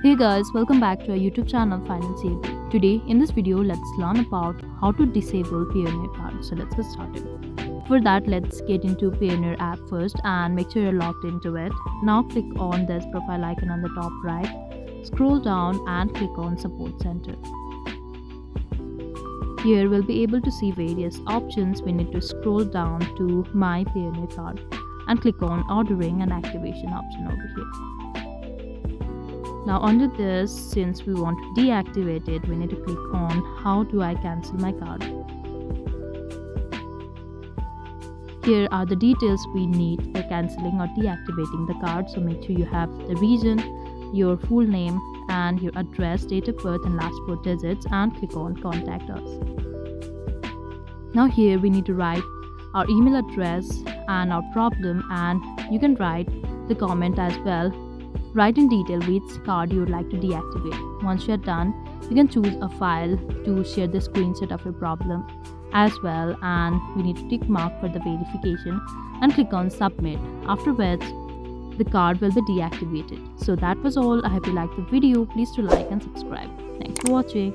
Hey guys, welcome back to our YouTube channel Financeable. Today in this video, let's learn about how to disable Payoneer card. So let's get started. For that, let's get into Payoneer app first and make sure you're logged into it. Now click on this profile icon on the top right. Scroll down and click on Support Center. Here we'll be able to see various options. We need to scroll down to My Payoneer card and click on Ordering and Activation option over here. Now under this, since we want to deactivate it, we need to click on How do I cancel my card. Here are the details we need for cancelling or deactivating the card. So make sure you have the region, your full name and your address, date of birth and last 4 digits, and click on Contact Us. Now here we need to write our email address and our problem, and you can write the comment as well. Write in detail which card you would like to deactivate. Once you're done, you can choose a file to share the screenshot of your problem as well, and we need to tick mark for the verification and click on submit, after which the card will be deactivated. So that was all. I hope you liked the video. Please do like and subscribe. Thanks for watching.